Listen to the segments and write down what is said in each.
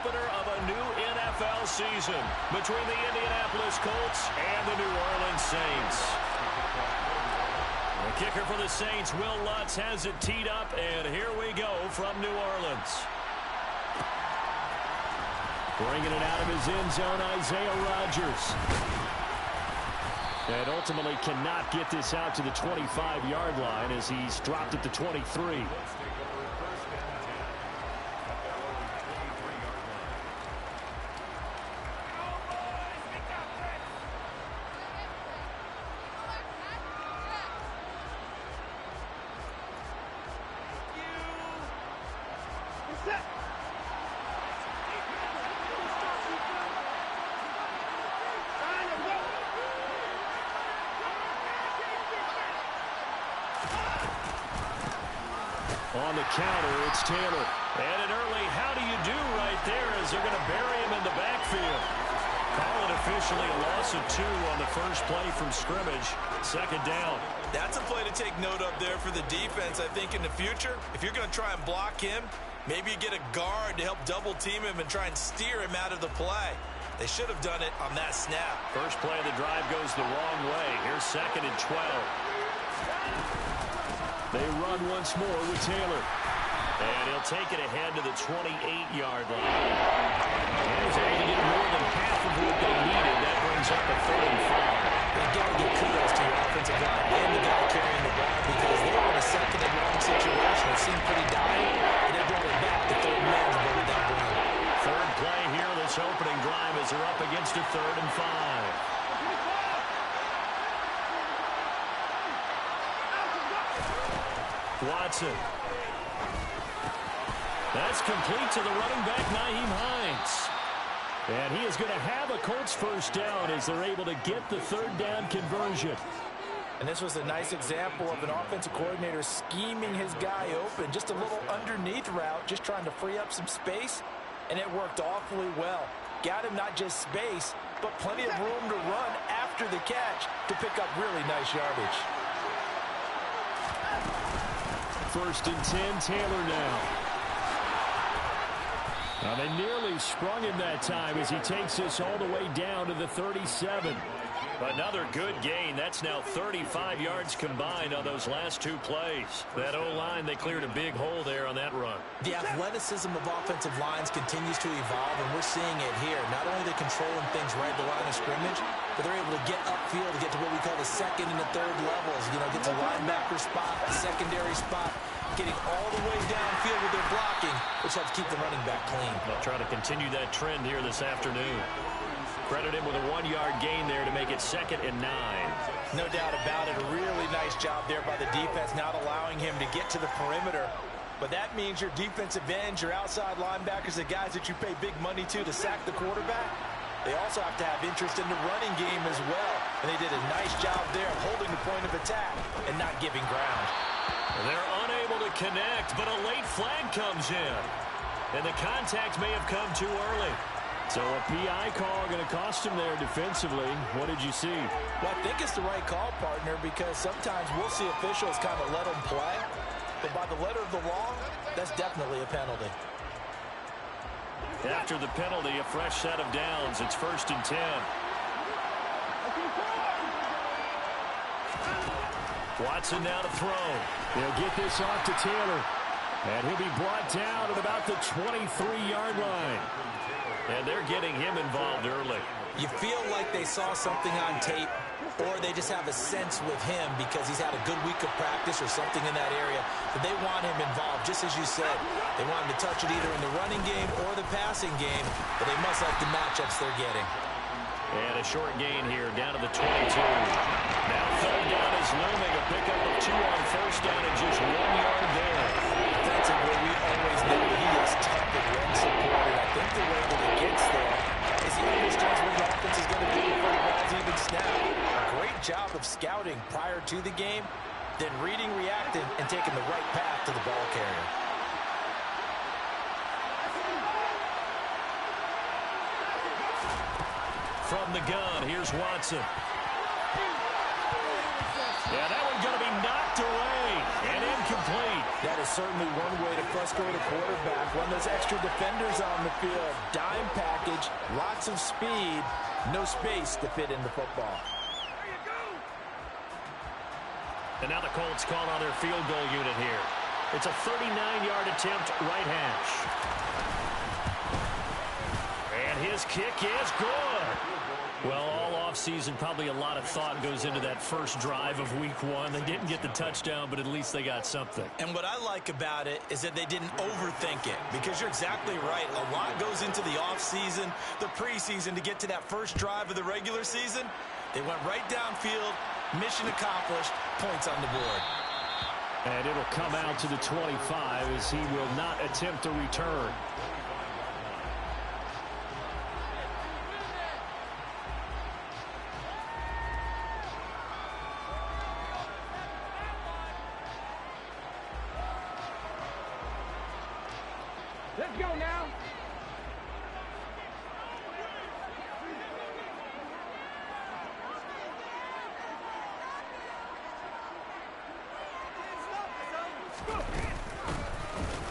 opener of a new NFL season between the Indianapolis Colts and the New Orleans Saints. The kicker for the Saints, Will Lutz, has it teed up, and here we go from New Orleans. Bringing it out of his end zone, Isaiah Rodgers. And ultimately cannot get this out to the 25-yard line as he's dropped at the 23. On the counter, it's Taylor. And an early how do you do right there as they're going to bury him in the backfield. Call it officially a loss of 2 on the first play from scrimmage. Second down. That's a play to take note of there for the defense. I think in the future, if you're going to try and block him, maybe you get a guard to help double team him and try and steer him out of the play. They should have done it on that snap. First play of the drive goes the wrong way. Here's 2nd and 12. They run once more with Taylor. And he'll take it ahead to the 28-yard line. And he's able to get more than half of what they needed. That brings up a 3rd and 5. You got to give kudos to your offensive line and the guy carrying the ball because they were in a 2nd and long situation. It seemed pretty dire, and they brought it back. The 3rd man's brought it down. Third play here, this opening drive as they're up against a 3rd and 5. Watson. That's complete to the running back, Nyheim Hines. And he is going to have a Colts first down as they're able to get the 3rd down conversion. And this was a nice example of an offensive coordinator scheming his guy open. Just a little underneath route, just trying to free up some space. And it worked awfully well. Got him not just space, but plenty of room to run after the catch to pick up really nice yardage. 1st and 10, Taylor now. Now they nearly sprung him that time as he takes this all the way down to the 37. Another good gain. That's now 35 yards combined on those last 2 plays. That O-line, they cleared a big hole there on that run. The athleticism of offensive lines continues to evolve, and we're seeing it here. Not only are they controlling things right at the line of scrimmage, but they're able to get upfield to get to what we call the 2nd and the 3rd levels. You know, get to linebacker spot, the secondary spot, getting all the way downfield with their blocking, which helps keep the running back clean. They'll try to continue that trend here this afternoon. Credit him with a 1-yard gain there to make it 2nd and 9. No doubt about it. A really nice job there by the defense, not allowing him to get to the perimeter. But that means your defensive ends, your outside linebackers, the guys that you pay big money to sack the quarterback, they also have to have interest in the running game as well. And they did a nice job there of holding the point of attack and not giving ground. They're unable to connect, but a late flag comes in. And the contact may have come too early. So a PI call going to cost him there defensively. What did you see? Well, I think it's the right call, partner, because sometimes we'll see officials kind of let them play. But by the letter of the law, that's definitely a penalty. After the penalty, a fresh set of downs. It's 1st and 10. Watson now to throw. They'll get this off to Taylor. And he'll be brought down at about the 23-yard line. And they're getting him involved early. You feel like they saw something on tape, or they just have a sense with him because he's had a good week of practice or something in that area. But they want him involved, just as you said. They want him to touch it either in the running game or the passing game, but they must like the matchups they're getting. And a short gain here, down to the 22. Now 3rd down is looming, a pickup of 2 on 1st down and just 1 yard there. Defensively, we always know that he is tough and run supported. I think the way that he gets there is he understands what the offense is going to do before the ball's even snapped. A great job of scouting prior to the game, then reading, reacting, and taking the right path to the ball carrier. From the gun, here's Watson. Yeah, that one's going to be knocked away and incomplete. That is certainly one way to frustrate a quarterback. Run those extra defenders on the field. Dime package, lots of speed, no space to fit in the football. And now the Colts call on their field goal unit here. It's a 39-yard attempt, right hash. And his kick is good. Well, all offseason, probably a lot of thought goes into that first drive of Week 1. They didn't get the touchdown, but at least they got something. And what I like about it is that they didn't overthink it, because you're exactly right. A lot goes into the offseason, the preseason, to get to that first drive of the regular season. They went right downfield, mission accomplished, points on the board. And it'll come out to the 25 as he will not attempt a return. Let's go now.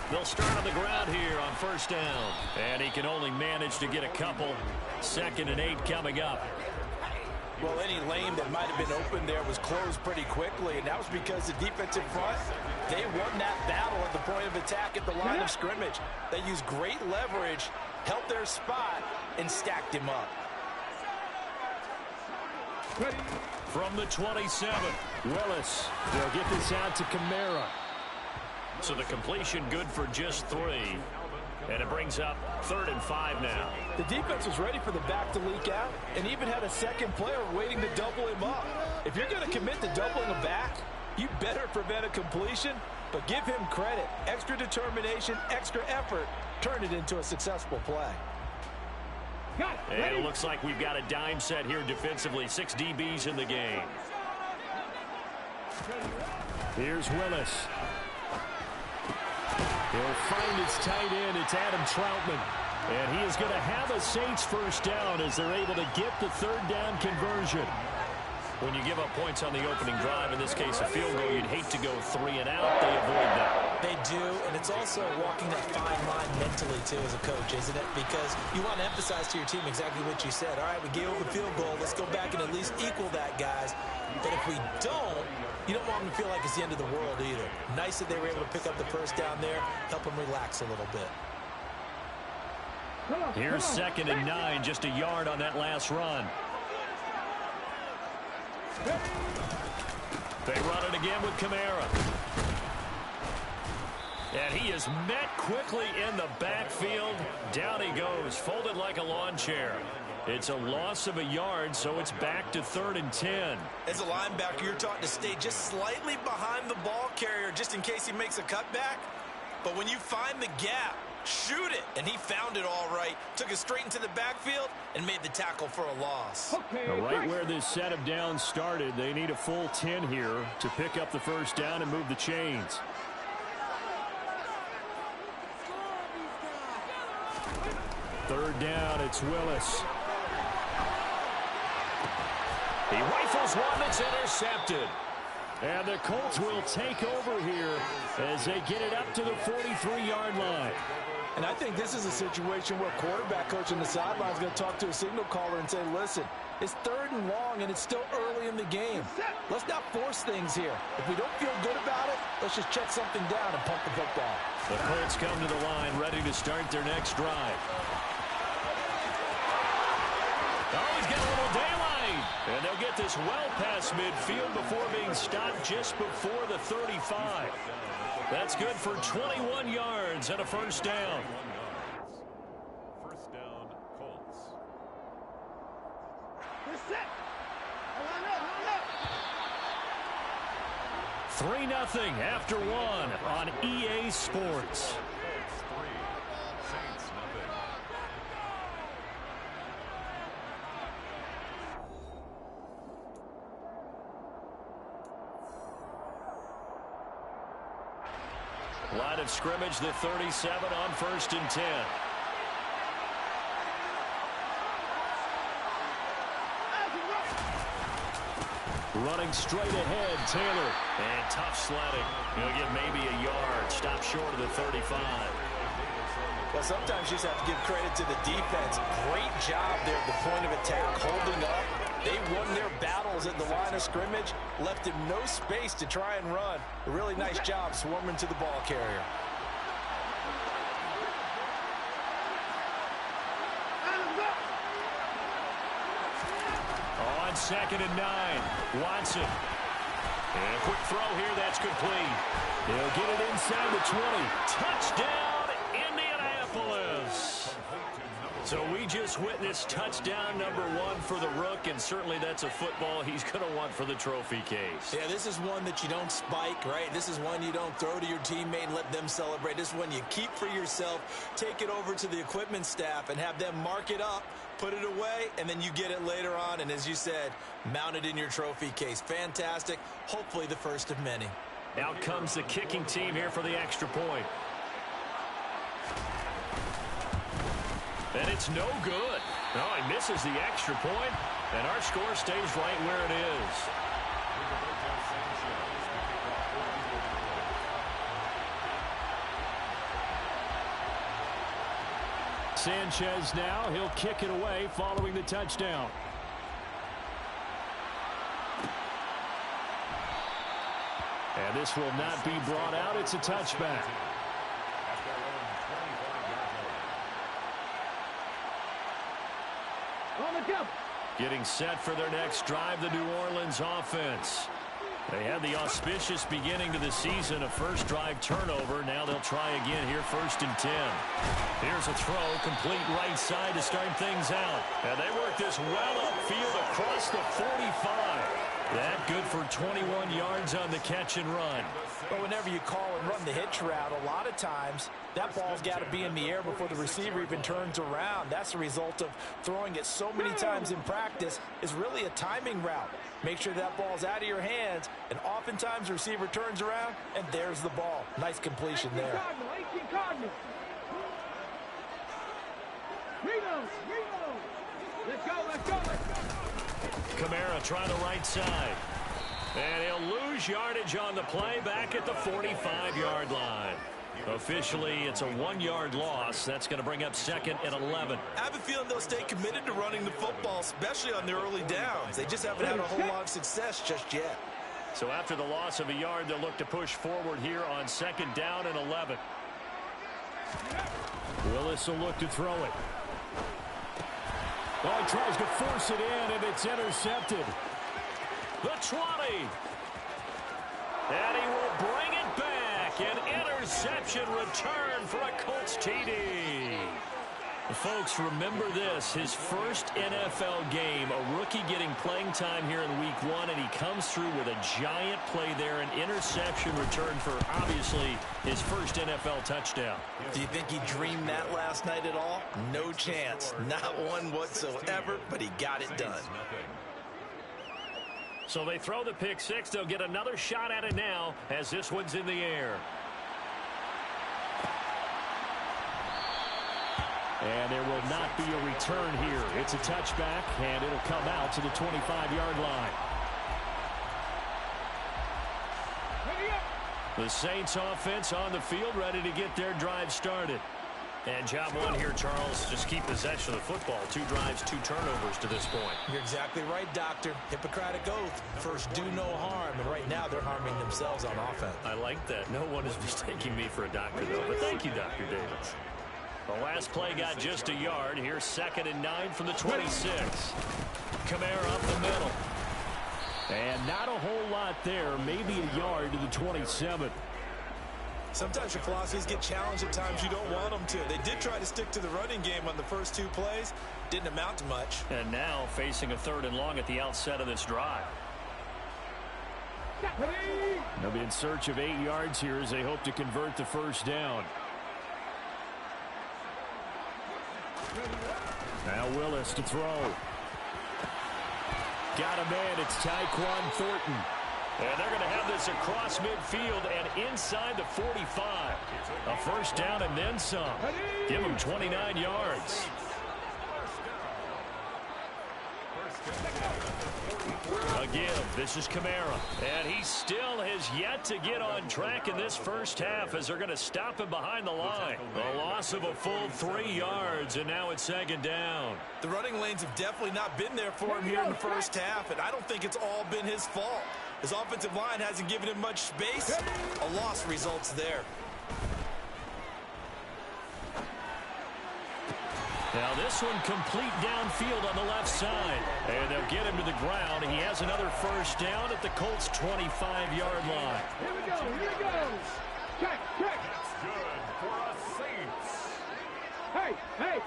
They'll start on the ground here on first down. And he can only manage to get a couple. 2nd and 8 coming up. Well, any lane that might have been open there was closed pretty quickly, and that was because the defensive front, they won that battle at the point of attack at the line of scrimmage. They used great leverage, held their spot, and stacked him up. From the 27, Willis. They'll get this out to Kamara. So the completion good for just 3. And it brings up 3rd and 5 now. The defense was ready for the back to leak out and even had a second player waiting to double him up. If you're going to commit to doubling a back, you better prevent a completion, but give him credit. Extra determination, extra effort, turn it into a successful play. And it looks like we've got a dime set here defensively. 6 DBs in the game. Here's Willis. He'll find his tight end. It's Adam Troutman. And he is going to have a Saints first down as they're able to get the 3rd down conversion. When you give up points on the opening drive, in this case a field goal, you'd hate to go 3 and out. They avoid that. They do, and it's also walking that fine line mentally, too, as a coach, isn't it? Because you want to emphasize to your team exactly what you said. All right, we gave up the field goal. Let's go back and at least equal that, guys. But if we don't, you don't want them to feel like it's the end of the world either. Nice that they were able to pick up the first down there, help them relax a little bit. Here's 2nd and 9, just a yard on that last run. They run it again with Kamara. And he is met quickly in the backfield. Down he goes, folded like a lawn chair. It's a loss of a yard, so it's back to 3rd and 10. As a linebacker, you're taught to stay just slightly behind the ball carrier just in case he makes a cutback. But when you find the gap, shoot it. And he found it all right. Took it straight into the backfield and made the tackle for a loss. Now, right where this set of downs started, they need a full 10 here to pick up the first down and move the chains. Third down, it's Willis. He rifles one that's intercepted. And the Colts will take over here as they get it up to the 43-yard line. And I think this is a situation where quarterback coach on the sideline is going to talk to a signal caller and say, listen, it's 3rd and long and it's still early in the game. Let's not force things here. If we don't feel good about it, let's just check something down and pump the football. The Colts come to the line ready to start their next drive. Oh, he's got a little daylight. And they'll get this well past midfield before being stopped just before the 35. That's good for 21 yards and a first down. First down, Colts. 3-0 after 1 on EA Sports. Saints, nothing. Line of scrimmage, the 37 on 1st and 10. Running straight ahead, Taylor. And tough sledding. He'll get maybe a yard. Stop short of the 35. Well, sometimes you just have to give credit to the defense. Great job there at the point of attack, holding up. They won their battles at the line of scrimmage, left him no space to try and run. A really nice job swarming to the ball carrier. On 2nd and 9, Watson. And a quick throw here, that's complete. He'll get it inside the 20. Touchdown, Indianapolis. So we just witnessed touchdown number 1 for the Rook, and certainly that's a football he's going to want for the trophy case. Yeah, this is one that you don't spike, right? This is one you don't throw to your teammate and let them celebrate. This is one you keep for yourself, take it over to the equipment staff and have them mark it up, put it away, and then you get it later on, and as you said, mount it in your trophy case. Fantastic. Hopefully the first of many. Out comes the kicking team here for the extra point. And it's no good. No, he misses the extra point, and our score stays right where it is. Sanchez now, he'll kick it away following the touchdown. And this will not be brought out. It's a touchback. Getting set for their next drive, the New Orleans offense. They had the auspicious beginning to the season, a first drive turnover. Now they'll try again here, 1st and 10. Here's a throw, complete right side to start things out. And they work this well upfield across the 45. That good for 21 yards on the catch and run. But whenever you call and run the hitch route, a lot of times that ball's got to be in the air before the receiver even turns around. That's the result of throwing it so many times in practice. Is really a timing route. Make sure that ball's out of your hands, and oftentimes the receiver turns around, and there's the ball. Nice completion there. Let's go. Kamara trying the right side. And he'll lose yardage on the play back at the 45-yard line. Officially, it's a 1-yard loss. That's going to bring up 2nd and 11. I have a feeling they'll stay committed to running the football, especially on their early downs. They just haven't had a whole lot of success just yet. So after the loss of a yard, they'll look to push forward here on 2nd down and 11. Willis will look to throw it. Oh, he tries to force it in, and it's intercepted. The 20. And he will bring it back. An interception return for a Colts TD. Folks, remember this. His first NFL game, a rookie getting playing time here in Week 1, and he comes through with a giant play there, an interception return for, obviously, his first NFL touchdown. Do you think he dreamed that last night at all? No chance. Not one whatsoever, but he got it done. So they throw the pick six. They'll get another shot at it now as this one's in the air. And there will not be a return here. It's a touchback, and it'll come out to the 25-yard line. The Saints offense on the field, ready to get their drive started. And job one here, Charles, just keep possession of the football. 2 drives, 2 turnovers to this point. You're exactly right, Doctor. Hippocratic oath. First, do no harm. And right now, they're harming themselves on offense. I like that. No one is mistaking me for a doctor, though. But thank you, Dr. Davis. The last play got just a yard. Here's 2nd and 9 from the 26. Kamara up the middle. And not a whole lot there. Maybe a yard to the 27. Sometimes your philosophies get challenged at times you don't want them to. They did try to stick to the running game on the first 2 plays. Didn't amount to much. And now facing a 3rd and long at the outset of this drive. They'll be in search of 8 yards here as they hope to convert the first down. Now Willis to throw. Got a man. It's Tyquan Thornton. And they're going to have this across midfield and inside the 45. A first down and then some. Give them 29 yards. a give. This is Kamara. And he still has yet to get on track in this first half as they're going to stop him behind the line. A loss of a full 3 yards, and now it's second down. The running lanes have definitely not been there for him here in the first half, and I don't think it's all been his fault. His offensive line hasn't given him much space. A loss results there. Now this one complete downfield on the left side. And they'll get him to the ground. He has another first down at the Colts' 25-yard line. Here we go, here we go. Check, check. That's good for a Saints. Hey, hey.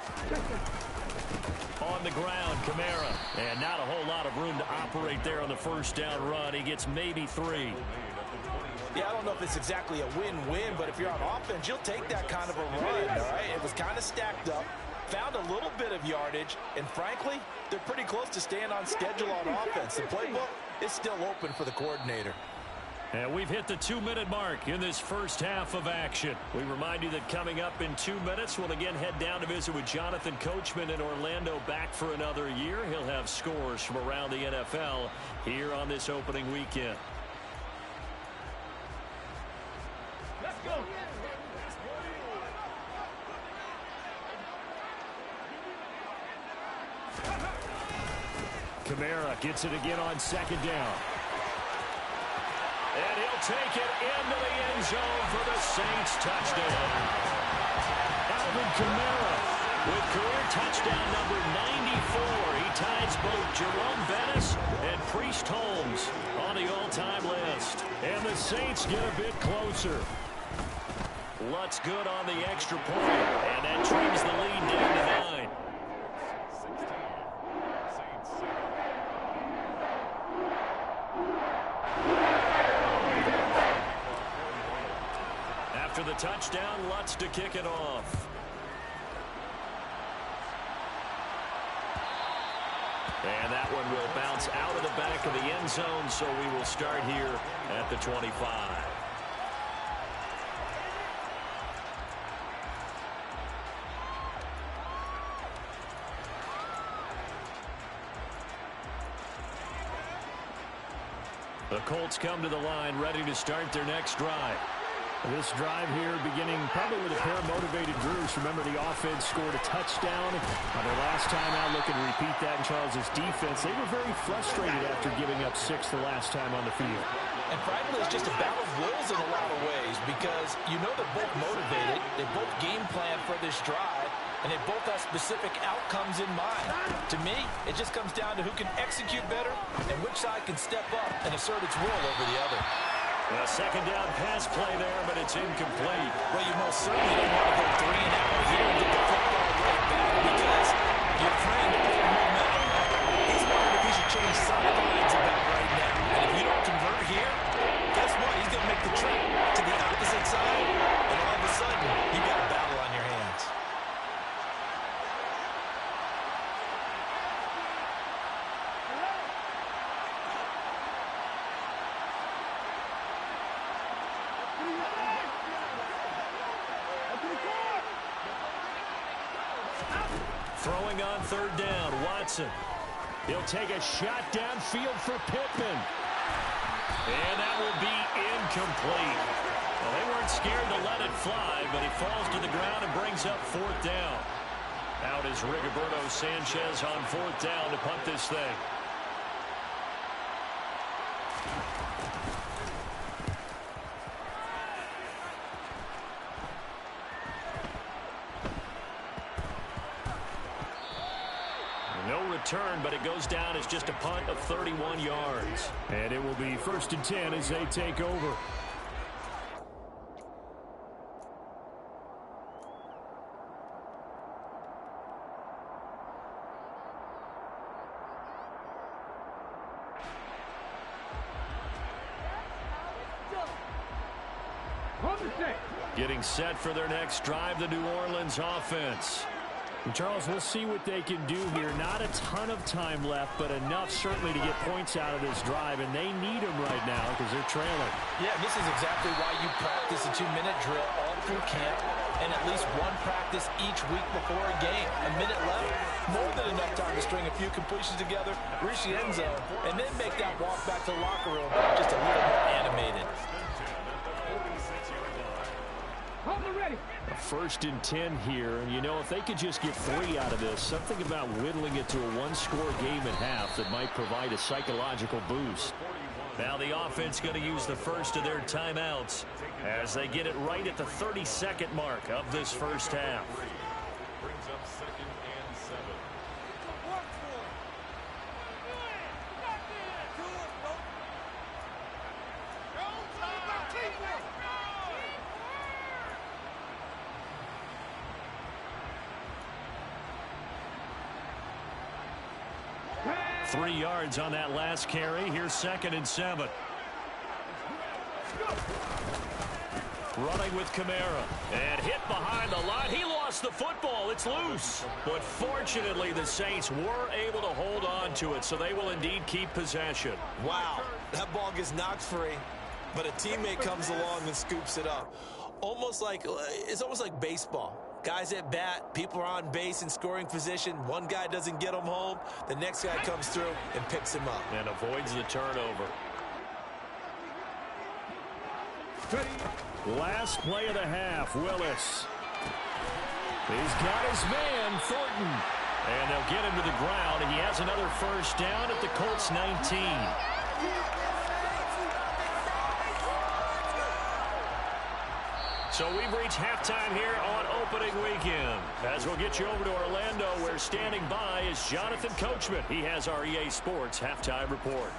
On the ground, Kamara. And not a whole lot of room to operate there on the first down run. He gets maybe 3. Yeah, I don't know if it's exactly a win-win, but if you're on offense, you'll take that kind of a run, all right? It was kind of stacked up. Found a little bit of yardage, and frankly, they're pretty close to staying on schedule on offense. The playbook is still open for the coordinator. And we've hit the 2-minute mark in this first half of action. We remind you that coming up in 2 minutes, we'll again head down to visit with Jonathan Coachman in Orlando, back for another year. He'll have scores from around the NFL here on this opening weekend. Let's go. Kamara gets it again on second down. And he'll take it into the end zone for the Saints touchdown. Alvin Kamara with career touchdown number 94. He ties both Jerome Bettis and Priest Holmes on the all-time list. And the Saints get a bit closer. Lutz good on the extra point. And that trims the lead down to 9. After the touchdown, Lutz to kick it off. And that one will bounce out of the back of the end zone, so we will start here at the 25. The Colts come to the line, ready to start their next drive. This drive here beginning probably with a pair of motivated Drews. Remember, the offense scored a touchdown on their last time out. Looking to repeat that in Charles's defense. They were very frustrated after giving up 6 the last time on the field. And frankly, it's just a battle of wills in a lot of ways, because you know they're both motivated. They both game plan for this drive, and they both have specific outcomes in mind. To me, it just comes down to who can execute better and which side can step up and assert its will over the other. A second down pass play there, but it's incomplete. Well, you most certainly don't want to go 3 and out here and get the football right back, because you're trying to build momentum. He's wondering if he should change sidelines about right now. And if you don't convert here, guess what? He's going to make the trip to the opposite side, and all of a sudden, you've got a battle on your hands. Throwing on third down, Watson. He'll take a shot downfield for Pittman. And that will be incomplete. Well, they weren't scared to let it fly, but he falls to the ground and brings up fourth down. Out is Rigoberto Sanchez on fourth down to punt this thing. No return, but it goes down as just a punt of 31 yards. And it will be 1st and 10 as they take over. Getting set for their next drive, the New Orleans offense. And Charles, we'll see what they can do here. Not a ton of time left, but enough certainly to get points out of this drive, and they need them right now because they're trailing. Yeah, this is exactly why you practice a 2-minute drill all through camp. and at least one practice each week before a game. A minute left, more than enough time to string a few completions together, reach the end zone, and then make that walk back to the locker room just a little more animated. Ready. A 1st and 10 here, and you know, if they could just get 3 out of this, something about whittling it to a 1-score game at half that might provide a psychological boost. Now the offense going to use the first of their timeouts as they get it right at the 32nd mark of this first half. Brings up 2nd and 7. Three yards on that last carry. Here's 2nd and 7. Running with Kamara. And hit behind the line. He lost the football. It's loose. But fortunately, the Saints were able to hold on to it, so they will indeed keep possession. Wow, that ball gets knocked free, but a teammate comes along and scoops it up. It's almost like baseball. Guys at bat, people are on base in scoring position. One guy doesn't get him home. The next guy comes through and picks him up. And avoids the turnover. Last play of the half, Willis. He's got his man, Thornton. And they'll get him to the ground, and he has another first down at the Colts 19. So we've reached halftime here on opening weekend. As we'll get you over to Orlando, where standing by is Jonathan Coachman. He has our EA Sports halftime report.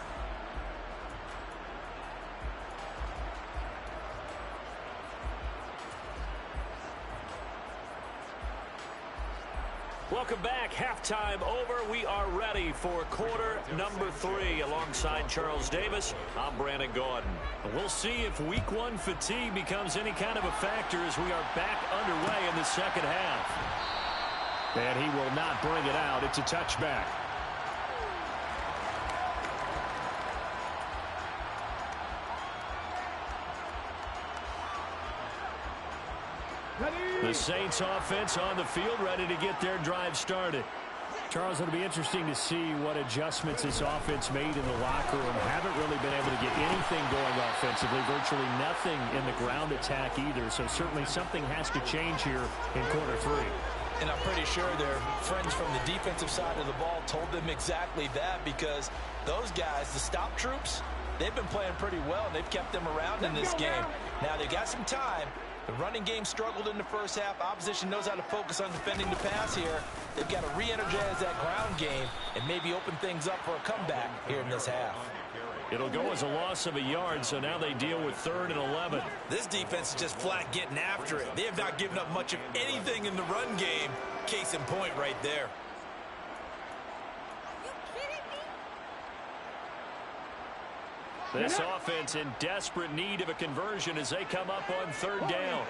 Welcome back. Halftime over. We are ready for quarter number 3. Alongside Charles Davis, I'm Brandon Gaudin. We'll see if Week 1 fatigue becomes any kind of a factor as we are back underway in the second half. And he will not bring it out. It's a touchback. The Saints offense on the field, ready to get their drive started. Charles, it'll be interesting to see what adjustments this offense made in the locker room. Haven't really been able to get anything going offensively, virtually nothing in the ground attack either. So certainly something has to change here in quarter 3. And I'm pretty sure their friends from the defensive side of the ball told them exactly that, because those guys, the stop troops, they've been playing pretty well, and they've kept them around in this game. Now they've got some time. The running game struggled in the first half. Opposition knows how to focus on defending the pass here. They've got to re-energize that ground game and maybe open things up for a comeback here in this half. It'll go as a loss of a yard, so now they deal with 3rd and 11. This defense is just flat getting after it. They have not given up much of anything in the run game. Case in point right there. This offense in desperate need of a conversion as they come up on 3rd down.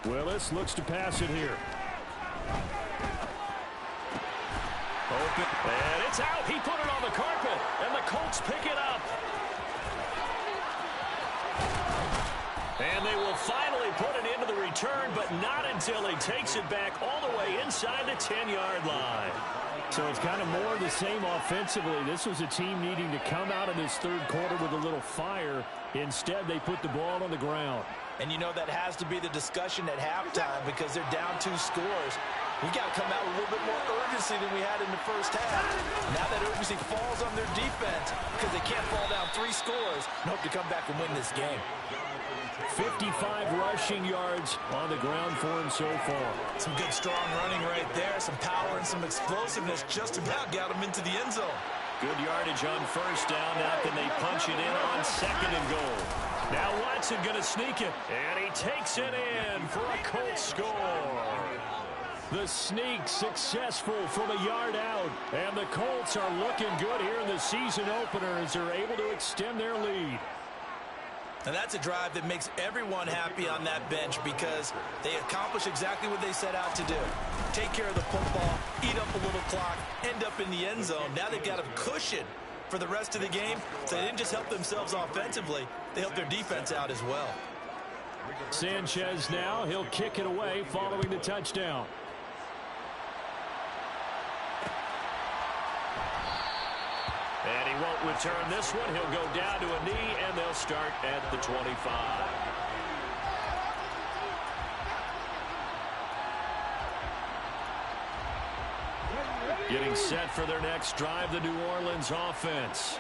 Willis looks to pass it here. Open, and it's out. He put it on the carpet, and the Colts pick it up. And they will finally put it into the return, but not until he takes it back all the way inside the 10-yard line. So it's kind of more of the same offensively. This was a team needing to come out of this 3rd quarter with a little fire. Instead, they put the ball on the ground. And you know that has to be the discussion at halftime, because they're down 2 scores. We got to come out with a little bit more urgency than we had in the first half. Now that urgency falls on their defense because they can't fall down 3 scores and hope to come back and win this game. 55 rushing yards on the ground for him so far. Some good strong running right there. Some power and some explosiveness just about got him into the end zone. Good yardage on 1st down. Now can they punch it in on 2nd and goal? Now Watson going to sneak it, and he takes it in for a Colts score. The sneak successful from a yard out, and the Colts are looking good here in the season opener as they're able to extend their lead. And that's a drive that makes everyone happy on that bench, because they accomplish exactly what they set out to do. Take care of the football, eat up a little clock, end up in the end zone. Now they've got a cushion for the rest of the game. So they didn't just help themselves offensively, they helped their defense out as well. Sanchez now, he'll kick it away following the touchdown. And he won't return this one. He'll go down to a knee, and they'll start at the 25. Getting set for their next drive, the New Orleans offense.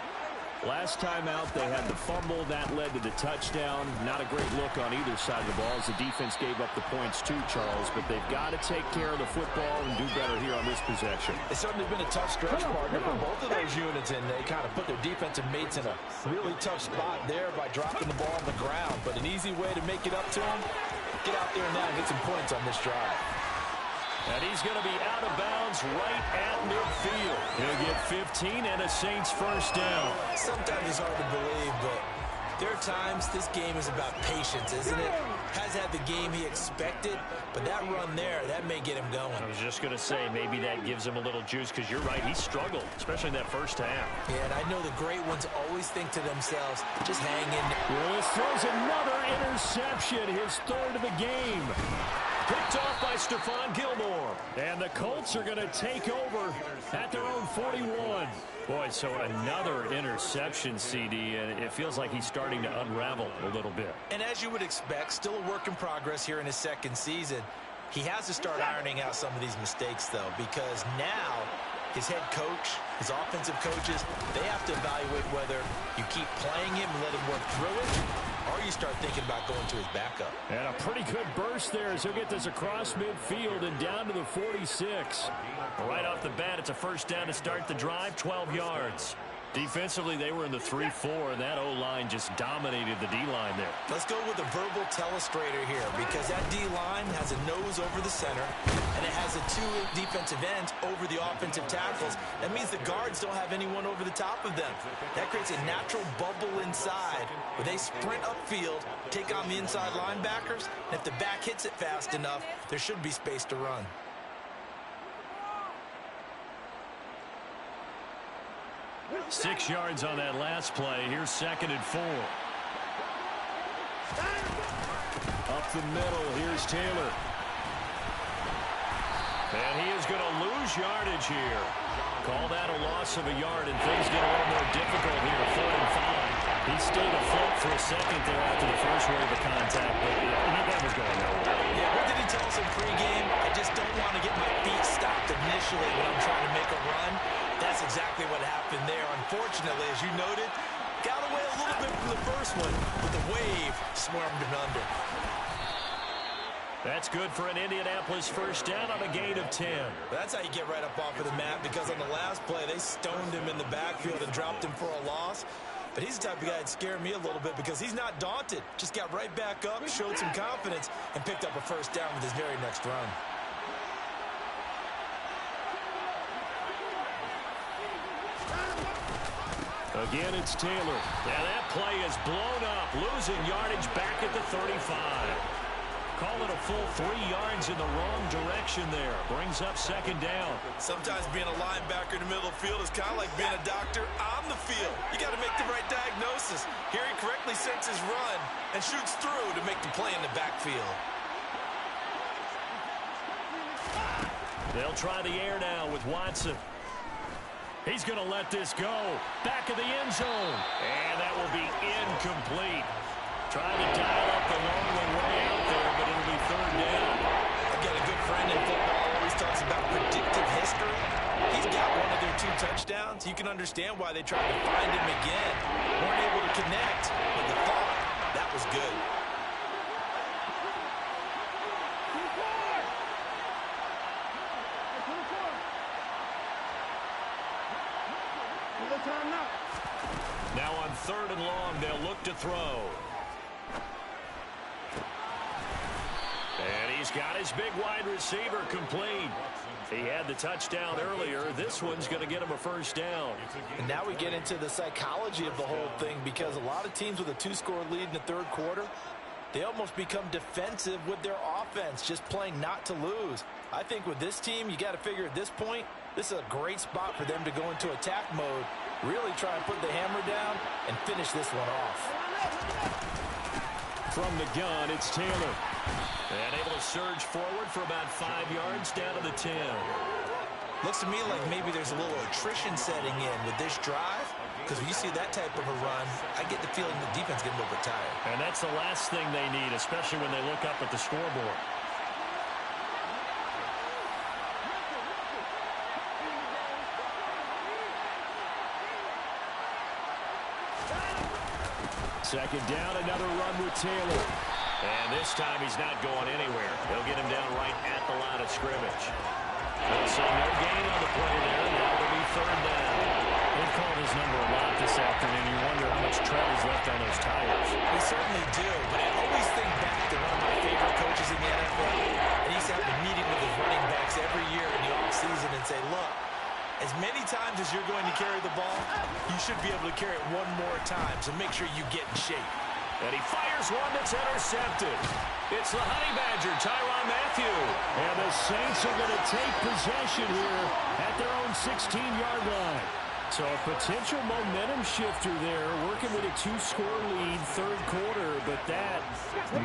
Last time out, they had the fumble. That led to the touchdown. Not a great look on either side of the ball as the defense gave up the points too, Charles. But they've got to take care of the football and do better here on this possession. It's certainly been a tough stretch, partner, for both of those units, and they kind of put their defensive mates in a really tough spot there by dropping the ball on the ground. But an easy way to make it up to them, get out there now and get some points on this drive. And he's going to be out of bounds right at midfield. He'll get 15 and a Saints first down. Sometimes it's hard to believe, but there are times this game is about patience, isn't it? Has had the game he expected, but that run there, that may get him going. I was just going to say, maybe that gives him a little juice, because you're right, he struggled, especially in that first half. Yeah, and I know the great ones always think to themselves, just hang in there. Willis throws another interception, his third of the game. Picked off by Stephon Gilmore. And the Colts are going to take over at their own 41. Boy, so another interception, CD, and it feels like he's starting to unravel a little bit. And as you would expect, still a work in progress here in his second season. He has to start ironing out some of these mistakes, though, because now his head coach, his offensive coaches, they have to evaluate whether you keep playing him and let him work through it, or you start thinking about going to his backup. And a pretty good burst there as he'll get this across midfield and down to the 46. Right off the bat, it's a first down to start the drive, 12 yards. Defensively, they were in the 3-4, and that O-line just dominated the D-line there. Let's go with a verbal telestrator here, because that D-line has a nose over the center, and it has a two defensive ends over the offensive tackles. That means the guards don't have anyone over the top of them. That creates a natural bubble inside, where they sprint upfield, take on the inside linebackers, and if the back hits it fast enough, there should be space to run. Six yards on that last play. Here's 2nd and 4. Up the middle. Here's Taylor. And he is going to lose yardage here. Call that a loss of a yard, and things get a little more difficult here. 3rd and 5. He stayed afloat for a second there after the first wave of contact, but that was going nowhere. Yeah, what did he tell us in pregame? I just don't want to get my feet stopped initially when I'm trying to make a run. That's exactly what happened there. Unfortunately, as you noted, got away a little bit from the first one, but the wave swarmed him under. That's good for an Indianapolis first down on a gain of 10. That's how you get right up off of the mat, because on the last play, they stoned him in the backfield and dropped him for a loss. But he's the type of guy that scared me a little bit, because he's not daunted. Just got right back up, showed some confidence, and picked up a first down with his very next run. Again, it's Taylor. Yeah, that play is blown up, losing yardage back at the 35. Call it a full 3 yards in the wrong direction there. Brings up 2nd down. Sometimes being a linebacker in the middle of the field is kind of like being a doctor on the field. You got to make the right diagnosis. Here he correctly sets his run and shoots through to make the play in the backfield. They'll try the air now with Watson. He's going to let this go. Back of the end zone. And that will be incomplete. Trying to dial up the long way out there, but it'll be 3rd down. I've got a good friend in football who always talks about predictive history. He's got one of their 2 touchdowns. You can understand why they tried to find him again. Weren't able to connect, but the thought, that was good. Now on 3rd and long, they'll look to throw. And he's got his big wide receiver complete. He had the touchdown earlier. This one's going to get him a first down. And now we get into the psychology of the whole thing, because a lot of teams with a 2-score lead in the 3rd quarter, they almost become defensive with their offense, just playing not to lose. I think with this team, you got to figure at this point, This is a great spot for them to go into attack mode, really try and put the hammer down and finish this one off. From the gun, it's Taylor. And able to surge forward for about 5 yards down to the 10. Looks to me like maybe there's a little attrition setting in with this drive, because when you see that type of a run, I get the feeling the defense getting a little bit tired. And that's the last thing they need, especially when they look up at the scoreboard. Second down, another run with Taylor. And this time he's not going anywhere. They'll get him down right at the line of scrimmage. They'll say no gain on the play there. Now it'll be third down. They've called his number a lot this afternoon. You wonder how much tread is left on those tires. We certainly do, but I always think back to one of my favorite coaches in the NFL. And he used to have a meeting with his running backs every year in the offseason and say, look, as many times as you're going to carry the ball, you should be able to carry it one more time, so make sure you get in shape. And he fires one that's intercepted. It's the Honey Badger, Tyrann Mathieu. And the Saints are going to take possession here at their own 16-yard line. So a potential momentum shifter there, working with a 2-score lead, third quarter, but that,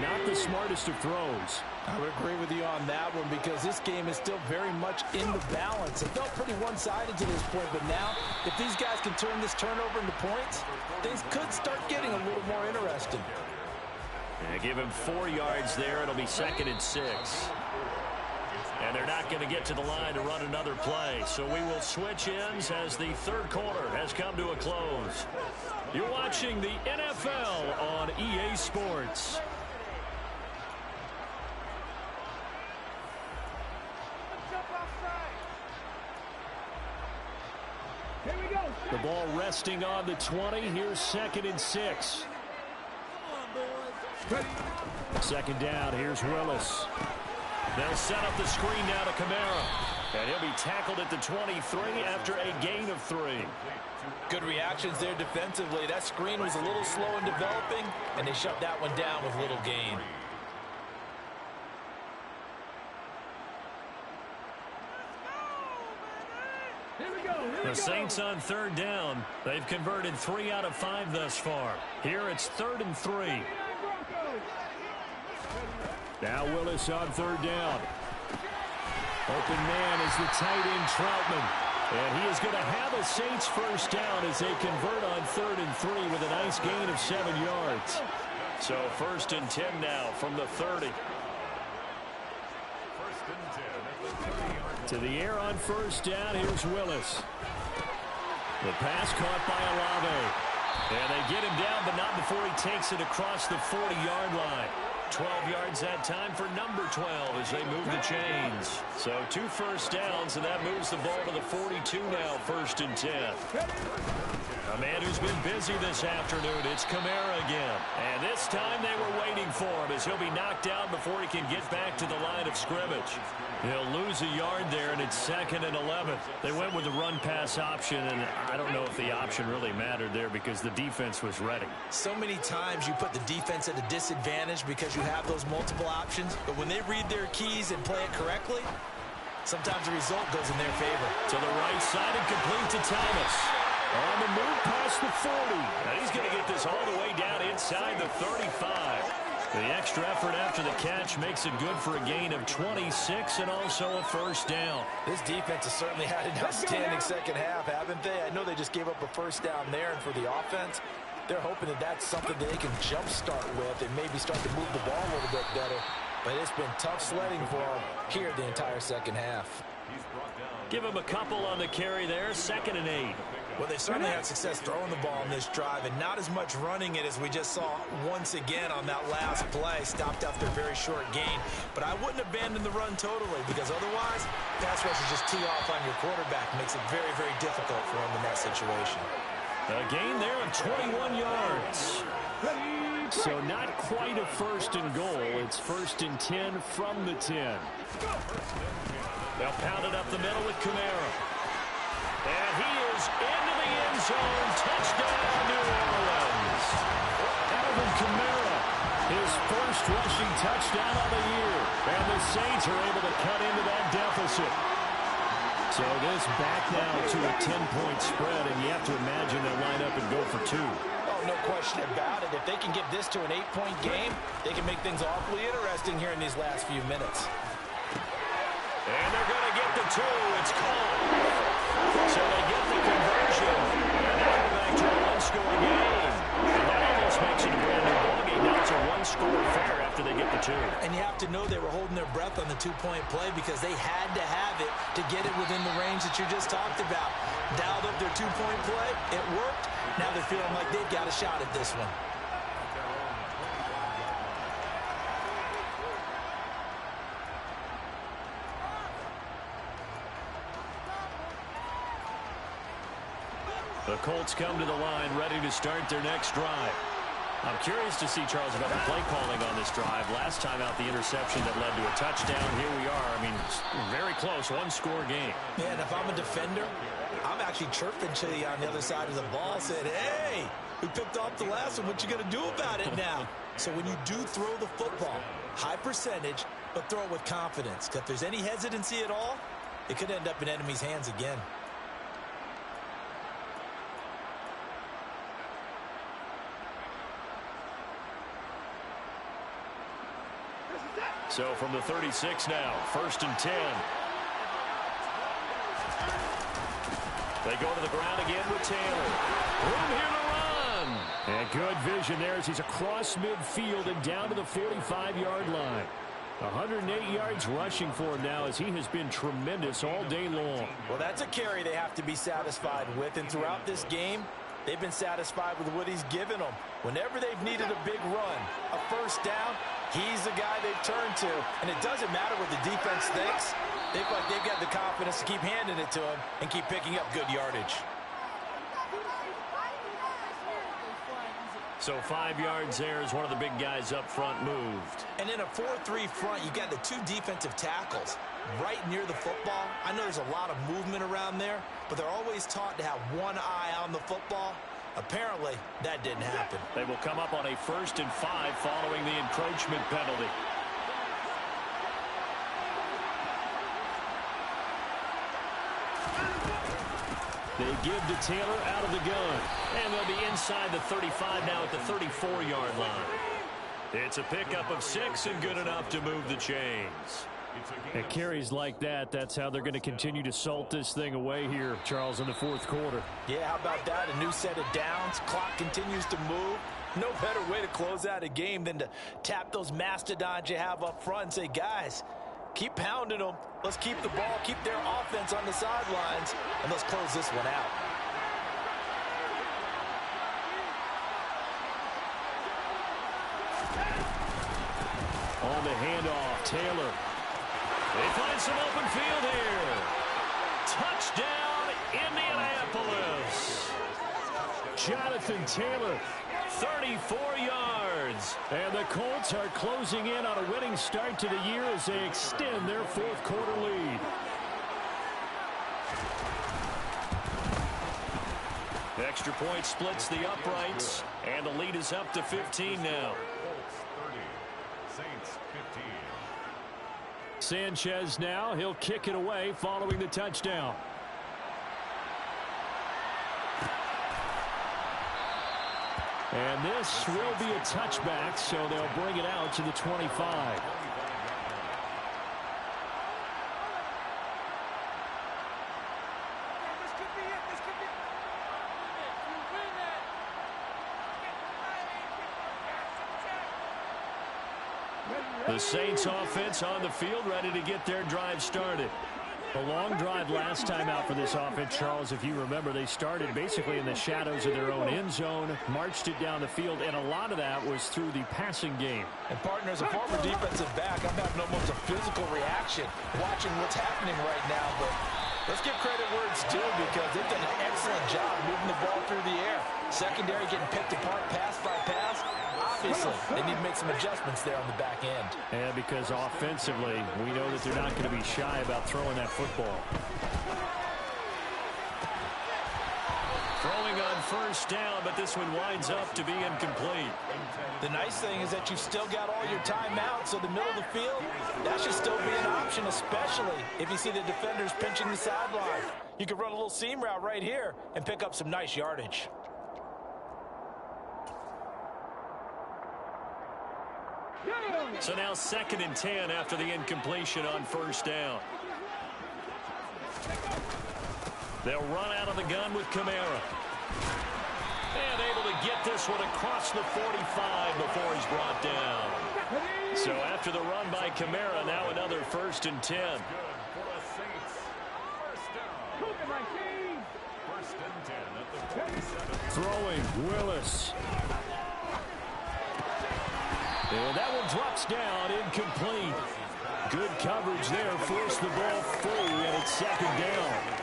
not the smartest of throws. I would agree with you on that one because this game is still very much in the balance. It felt pretty one-sided to this point, but now, if these guys can turn this turnover into points, things could start getting a little more interesting. And give him 4 yards there. It'll be 2nd and 6. And they're not going to get to the line to run another play. So we will switch ends as the third quarter has come to a close. You're watching the NFL on EA Sports. Here we go. The ball resting on the 20. Here's 2nd and 6. Second down. Here's Willis. They'll set up the screen now to Kamara. And he'll be tackled at the 23 after a gain of 3. Good reactions there defensively. That screen was a little slow in developing, and they shut that one down with little gain. The Saints on third down. They've converted 3 out of 5 thus far. Here it's 3rd and 3. Now Willis on third down. Open man is the tight end Troutman. And he is going to have a Saints first down as they convert on 3rd and 3 with a nice gain of 7 yards. So 1st and 10 now from the 30. To the air on first down. Here's Willis. The pass caught by Olave. And they get him down, but not before he takes it across the 40-yard line. 12 yards that time for number 12 as they move the chains. So 2 first downs, and that moves the ball to the 42 now, 1st and 10. A man who's been busy this afternoon, it's Kamara again. And this time they were waiting for him as he'll be knocked down before he can get back to the line of scrimmage. He'll lose a yard there, and it's 2nd and 11. They went with the run-pass option, and I don't know if the option really mattered there because the defense was ready. So many times you put the defense at a disadvantage because you have those multiple options, but when they read their keys and play it correctly, sometimes the result goes in their favor. To the right side and complete to Thomas. On the move past the 40. And he's going to get this all the way down inside the 35. The extra effort after the catch makes it good for a gain of 26 and also a first down. This defense has certainly had an outstanding second half, haven't they? I know they just gave up a first down there, and for the offense, they're hoping that that's something that they can jumpstart with and maybe start to move the ball a little bit better. But it's been tough sledding for them here the entire second half. Give him a couple on the carry there, 2nd and 8. Well, they certainly had success throwing the ball on this drive and not as much running it as we just saw once again on that last play. Stopped after a very short gain. But I wouldn't abandon the run totally because otherwise, pass rush is just too off on your quarterback. Makes it very, very difficult for him in that situation. A gain there of 21 yards. So not quite a 1st and goal. It's 1st and 10 from the 10. They'll pound it up the middle with Kamara. And he is into the end zone. Touchdown, New Orleans. Alvin Kamara, his first rushing touchdown of the year. And the Saints are able to cut into that deficit. So this back now to a 10-point spread, and you have to imagine they'll line up and go for 2. Oh, no question about it. If they can get this to an 8-point game, they can make things awfully interesting here in these last few minutes. And they're going to get the 2. It's called. So they get the conversion. And now we're back to a one-score game. And that almost makes it a brand-new ballgame. Now it's a one-score affair after they get the 2. And you have to know they were holding their breath on the 2-point play because they had to have it to get it within the range that you just talked about. Dialed up their 2-point play. It worked. Now they're feeling like they've got a shot at this one. The Colts come to the line ready to start their next drive. I'm curious to see, Charles, about the play calling on this drive. Last time out, the interception that led to a touchdown. Here we are. I mean, very close, one-score game. Yeah, and if I'm a defender, I'm actually chirping to you on the other side of the ball, said, hey, we picked off the last one. What you going to do about it now? So when you do throw the football, high percentage, but throw it with confidence. Because if there's any hesitancy at all, it could end up in enemy's hands again. So from the 36 now, 1st and 10. They go to the ground again with Taylor. Room here to run. And good vision there as he's across midfield and down to the 45-yard line. 108 yards rushing for him now as he has been tremendous all day long. Well, that's a carry they have to be satisfied with. And throughout this game, they've been satisfied with what he's given them. Whenever they've needed a big run, a first down, he's the guy they've turned to. And it doesn't matter what the defense thinks. They feel like they've got the confidence to keep handing it to him and keep picking up good yardage. So 5 yards there as one of the big guys up front moved. And in a 4-3 front, you've got the 2 defensive tackles right near the football. I know there's a lot of movement around there, but they're always taught to have one eye on the football. Apparently, that didn't happen. They will come up on a 1st and 5 following the encroachment penalty. They give to Taylor out of the gun. And they'll be inside the 35 now at the 34-yard line. It's a pickup of 6 and good enough to move the chains. At carries like that, that's how they're going to continue to salt this thing away here, Charles, in the 4th quarter. Yeah, how about that? A new set of downs. Clock continues to move. No better way to close out a game than to tap those mastodons you have up front and say, guys, keep pounding them. Let's keep the ball, keep their offense on the sidelines, and let's close this one out. On the handoff, Taylor. They find some open field here. Touchdown, Indianapolis. Jonathan Taylor, 34 yards. And the Colts are closing in on a winning start to the year as they extend their 4th quarter lead. Extra point splits the uprights, and the lead is up to 15 now. Sanchez now, he'll kick it away following the touchdown. And this will be a touchback, so they'll bring it out to the 25. The Saints offense on the field ready to get their drive started. A long drive last time out for this offense, Charles. If you remember, they started basically in the shadows of their own end zone, marched it down the field, and a lot of that was through the passing game. And, partner, as a former defensive back, I'm having almost a physical reaction watching what's happening right now. But let's give credit where it's due because they've done an excellent job moving the ball through the air. Secondary getting picked apart pass by pass. Obviously, they need to make some adjustments there on the back end. And because offensively, we know that they're not going to be shy about throwing that football. Throwing on first down, but this one winds up to be incomplete. The nice thing is that you've still got all your timeouts, so the middle of the field, that should still be an option, especially if you see the defenders pinching the sideline. You can run a little seam route right here and pick up some nice yardage. So now 2nd and 10 after the incompletion on first down. They'll run out of the gun with Kamara. And able to get this one across the 45 before he's brought down. So after the run by Kamara, now another 1st and 10. Throwing, Willis. And that one drops down, incomplete. Good coverage there, forced the ball free, and it's 2nd down.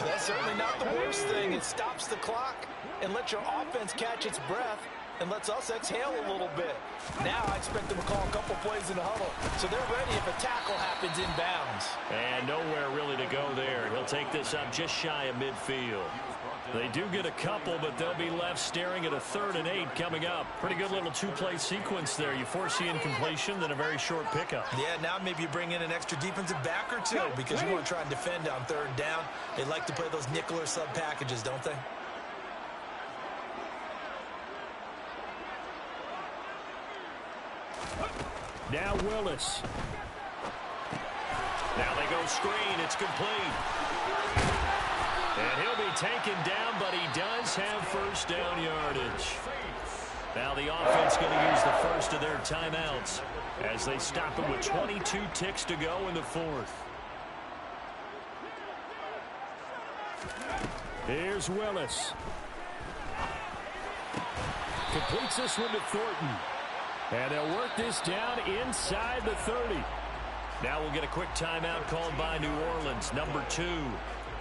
That's certainly not the worst thing. It stops the clock and lets your offense catch its breath and lets us exhale a little bit. Now I expect them to call a couple plays in the huddle, so they're ready if a tackle happens inbounds. And nowhere really to go there. He'll take this up just shy of midfield. They do get a couple, but they'll be left staring at a 3rd and 8 coming up. Pretty good little 2-play sequence there. You force the incompletion, then a very short pickup. Yeah, now maybe you bring in an extra defensive back or two because you want to try and defend on 3rd down. They like to play those nickel or sub packages, don't they? Now Willis. Now they go screen. It's complete. And he'll be taken down, but he does have 1st down yardage. Now the offense going to use the first of their timeouts as they stop him with 22 ticks to go in the 4th. Here's Willis. Completes this one to Thornton. And they'll work this down inside the 30. Now we'll get a quick timeout called by New Orleans, number 2.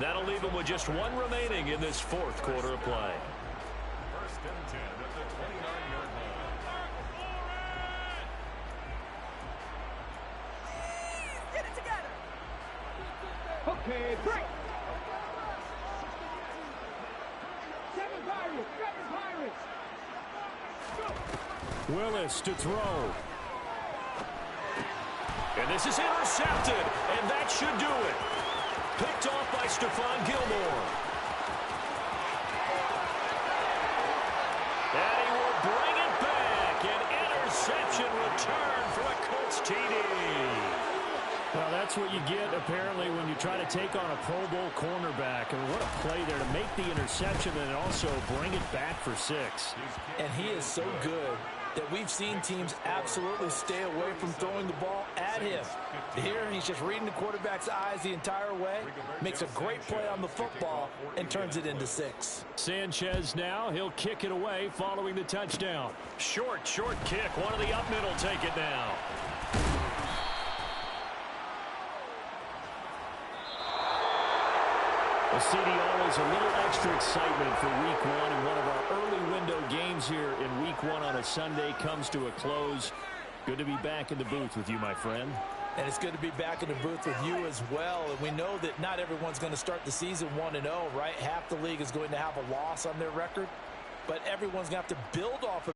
That'll leave them with just 1 remaining in this 4th quarter of play. 1st and 10 at the 29-yard line. Get it together. Okay, break. 7 Pirates. Willis to throw. And this is intercepted, and that should do it. Picked off by Stephon Gilmore. And he will bring it back. An interception return for a Colts TD. Well, that's what you get, apparently, when you try to take on a Pro Bowl cornerback. And what a play there to make the interception and also bring it back for 6. And he is so good that we've seen teams absolutely stay away from throwing the ball at him. Here, he's just reading the quarterback's eyes the entire way, makes a great play on the football, and turns it into 6. Sanchez now, he'll kick it away following the touchdown. Short kick. One of the up middle take it now. Well, CD, always a little extra excitement for Week 1, and one of our early window games here in Week 1 on a Sunday comes to a close. Good to be back in the booth with you, my friend. And it's good to be back in the booth with you as well. And we know that not everyone's going to start the season 1-0, right? Half the league is going to have a loss on their record, but everyone's going to have to build off of